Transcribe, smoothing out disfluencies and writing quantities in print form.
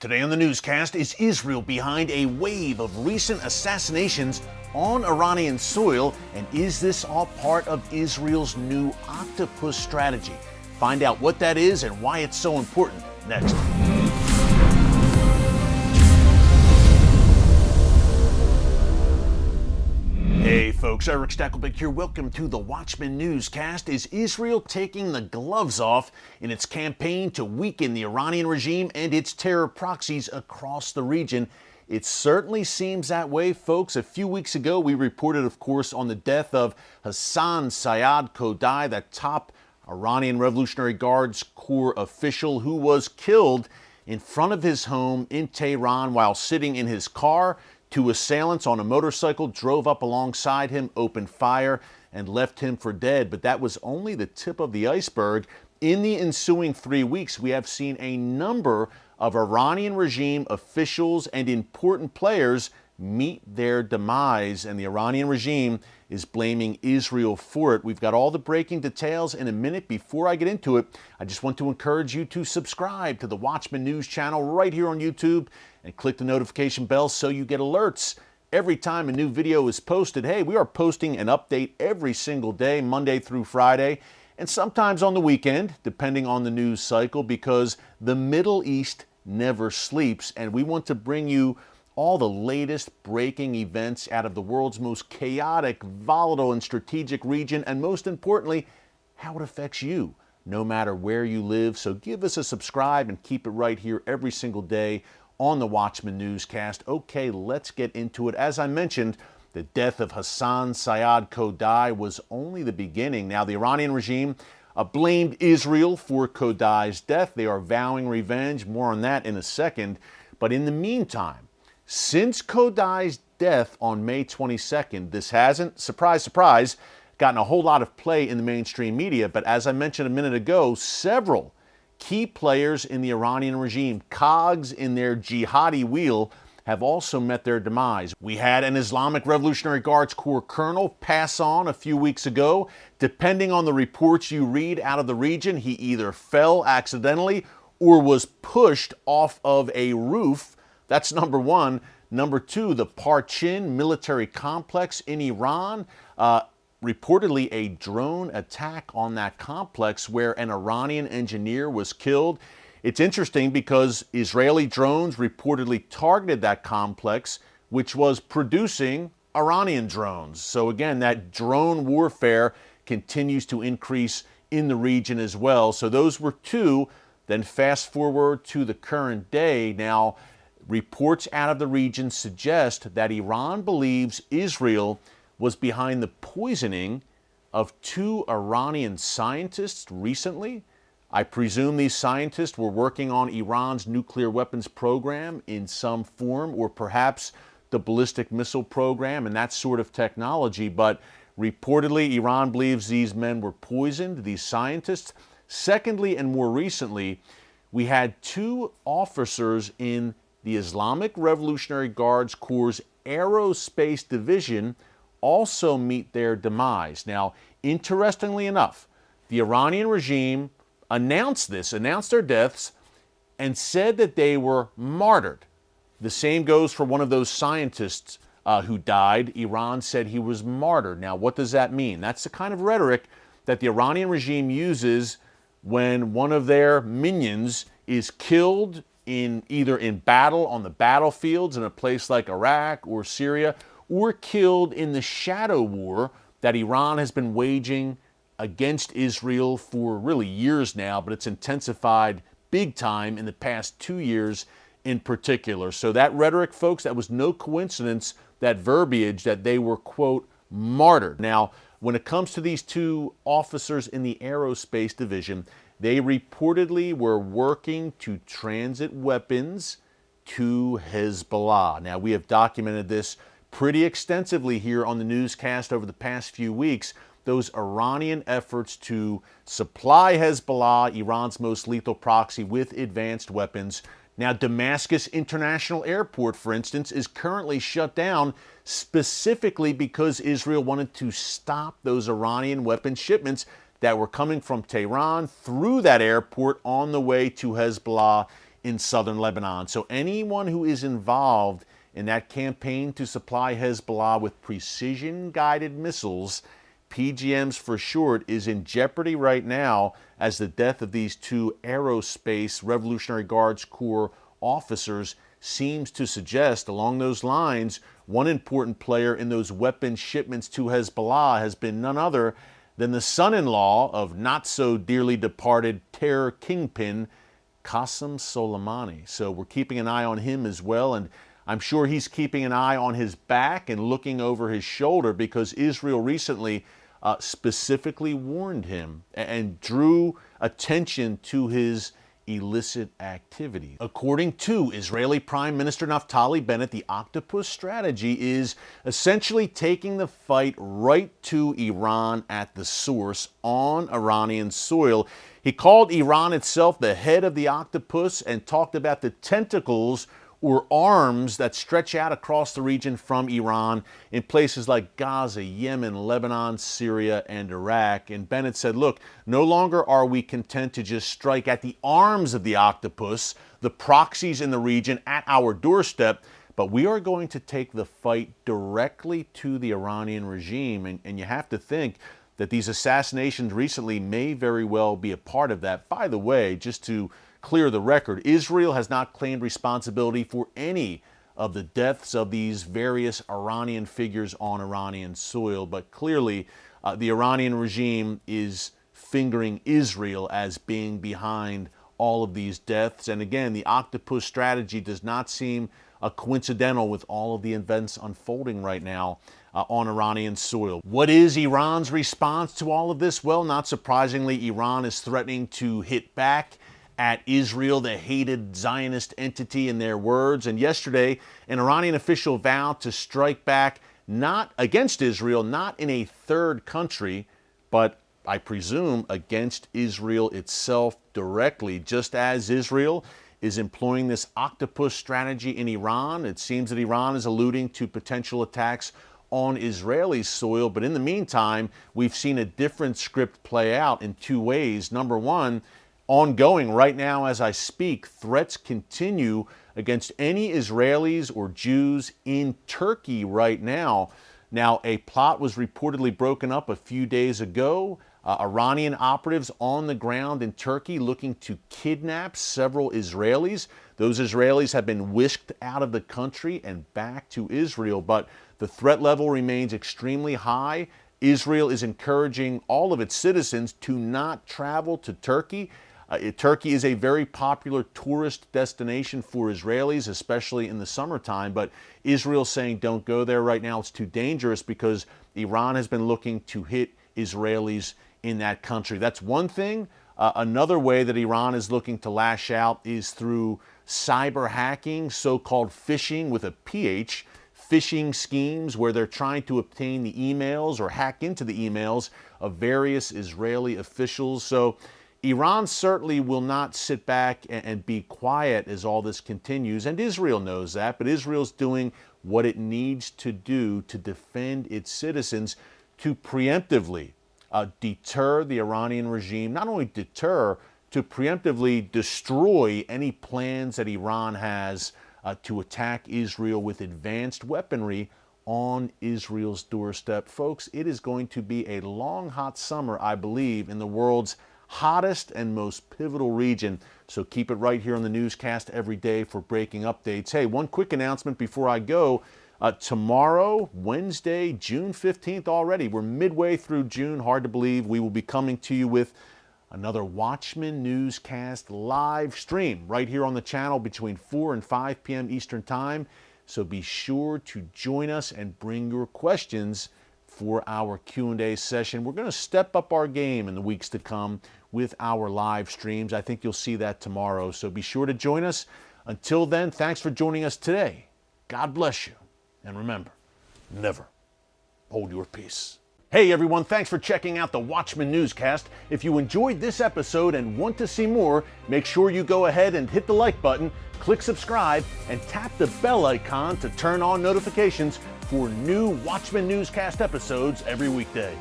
Today on the newscast, is Israel behind a wave of recent assassinations on Iranian soil? And is this all part of Israel's new Octopus strategy? Find out what that is and why it's so important next. Hey folks, Erick Stakelbeck here. Welcome to the Watchman Newscast. Is Israel taking the gloves off in its campaign to weaken the Iranian regime and its terror proxies across the region? It certainly seems that way, folks. A few weeks ago, we reported, of course, on the death of Hassan Sayyad Khodai, that top Iranian Revolutionary Guards Corps official who was killed in front of his home in Tehran while sitting in his car. Two assailants on a motorcycle drove up alongside him, opened fire, and left him for dead. But that was only the tip of the iceberg. In the ensuing 3 weeks, we have seen a number of Iranian regime officials and important players meet their demise, and the Iranian regime is blaming Israel for it. We've got all the breaking details in a minute. Before I get into it, I just want to encourage you to subscribe to the Watchman News channel right here on YouTube and click the notification bell so you get alerts every time a new video is posted. Hey, we are posting an update every single day, Monday through Friday, and sometimes on the weekend, depending on the news cycle, because the Middle East never sleeps, and we want to bring you all the latest breaking events out of the world's most chaotic, volatile, and strategic region, and most importantly, how it affects you, no matter where you live. So give us a subscribe and keep it right here every single day on the Watchman Newscast. Okay, let's get into it. As I mentioned, the death of Hassan Sayyad Khodai was only the beginning. Now, the Iranian regime blamed Israel for Khodai's death. They are vowing revenge. More on that in a second. But in the meantime, since Khodai's death on May 22nd, this hasn't, surprise, surprise, gotten a whole lot of play in the mainstream media. But as I mentioned a minute ago, several key players in the Iranian regime, cogs in their jihadi wheel, have also met their demise. We had an Islamic Revolutionary Guards Corps colonel pass on a few weeks ago. Depending on the reports you read out of the region, he either fell accidentally or was pushed off of a roof. That's number one. Number two, the Parchin military complex in Iran, reportedly a drone attack on that complex where an Iranian engineer was killed. It's interesting because Israeli drones reportedly targeted that complex, which was producing Iranian drones. So again, that drone warfare continues to increase in the region as well. So those were two. Then fast forward to the current day. Now, reports out of the region suggest that Iran believes Israel was behind the poisoning of two Iranian scientists recently. I presume these scientists were working on Iran's nuclear weapons program in some form, or perhaps the ballistic missile program and that sort of technology. But reportedly, Iran believes these men were poisoned, these scientists. Secondly, and more recently, we had two officers in the Islamic Revolutionary Guards Corps' Aerospace Division also meet their demise. Now, interestingly enough, the Iranian regime announced their deaths, and said that they were martyred. The same goes for one of those scientists who died. Iran said he was martyred. Now, what does that mean? That's the kind of rhetoric that the Iranian regime uses when one of their minions is killed either in battle on the battlefields in a place like Iraq or Syria, or killed in the shadow war that Iran has been waging against Israel for really years now, but it's intensified big time in the past 2 years in particular. So that rhetoric, folks, that was no coincidence, that verbiage that they were, quote, martyred. Now, when it comes to these two officers in the Aerospace Division, they reportedly were working to transit weapons to Hezbollah. Now, we have documented this pretty extensively here on the newscast over the past few weeks, those Iranian efforts to supply Hezbollah, Iran's most lethal proxy, with advanced weapons. Now, Damascus International Airport, for instance, is currently shut down specifically because Israel wanted to stop those Iranian weapon shipments that were coming from Tehran through that airport on the way to Hezbollah in southern Lebanon. So anyone who is involved in that campaign to supply Hezbollah with precision-guided missiles, PGMs for short, is in jeopardy right now, as the death of these two aerospace Revolutionary Guards Corps officers seems to suggest. Along those lines, one important player in those weapon shipments to Hezbollah has been none other than the son-in-law of not so dearly departed terror kingpin Qasem Soleimani. So we're keeping an eye on him as well, and I'm sure he's keeping an eye on his back and looking over his shoulder, because Israel recently specifically warned him and drew attention to his illicit activity. According to Israeli Prime Minister Naftali Bennett, the Octopus strategy is essentially taking the fight right to Iran at the source, on Iranian soil. He called Iran itself the head of the octopus and talked about the tentacles or arms that stretch out across the region from Iran in places like Gaza, Yemen, Lebanon, Syria, and Iraq. And Bennett said, look, no longer are we content to just strike at the arms of the octopus, the proxies in the region at our doorstep, but we are going to take the fight directly to the Iranian regime. And you have to think that these assassinations recently may very well be a part of that. By the way, just to clear the record, Israel has not claimed responsibility for any of the deaths of these various Iranian figures on Iranian soil, but clearly the Iranian regime is fingering Israel as being behind all of these deaths. And again, the octopus strategy does not seem coincidental with all of the events unfolding right now on Iranian soil. What is Iran's response to all of this? Well, not surprisingly, Iran is threatening to hit back at Israel, the hated Zionist entity, in their words. And yesterday, an Iranian official vowed to strike back not against Israel, not in a third country, but I presume against Israel itself directly. Just as Israel is employing this octopus strategy in Iran, it seems that Iran is alluding to potential attacks on Israeli soil. But in the meantime, we've seen a different script play out in two ways. Number one, ongoing right now as I speak, threats continue against any Israelis or Jews in Turkey right now. Now, a plot was reportedly broken up a few days ago. Iranian operatives on the ground in Turkey looking to kidnap several Israelis. Those Israelis have been whisked out of the country and back to Israel, but the threat level remains extremely high. Israel is encouraging all of its citizens to not travel to Turkey. Turkey is a very popular tourist destination for Israelis, especially in the summertime, but Israel's saying don't go there right now. It's too dangerous because Iran has been looking to hit Israelis in that country. That's one thing. Another way that Iran is looking to lash out is through cyber hacking, so-called phishing with a PH, phishing schemes where they're trying to obtain the emails or hack into the emails of various Israeli officials. So Iran certainly will not sit back and be quiet as all this continues, and Israel knows that, but Israel's doing what it needs to do to defend its citizens, to preemptively deter the Iranian regime, not only deter, to preemptively destroy any plans that Iran has to attack Israel with advanced weaponry on Israel's doorstep. Folks, it is going to be a long, hot summer, I believe, in the world's hottest and most pivotal region. So keep it right here on the newscast every day for breaking updates. Hey, one quick announcement before I go. Tomorrow, Wednesday, June 15th already, we're midway through June, hard to believe, we will be coming to you with another Watchman Newscast live stream right here on the channel between 4 and 5 p.m. Eastern Time. So be sure to join us and bring your questions for our Q&A session. We're going to step up our game in the weeks to come with our live streams. I think you'll see that tomorrow. So be sure to join us. Until then, thanks for joining us today. God bless you. And remember, never hold your peace. Hey everyone, thanks for checking out the Watchman Newscast. If you enjoyed this episode and want to see more, make sure you go ahead and hit the like button, click subscribe, and tap the bell icon to turn on notifications for new Watchman Newscast episodes every weekday.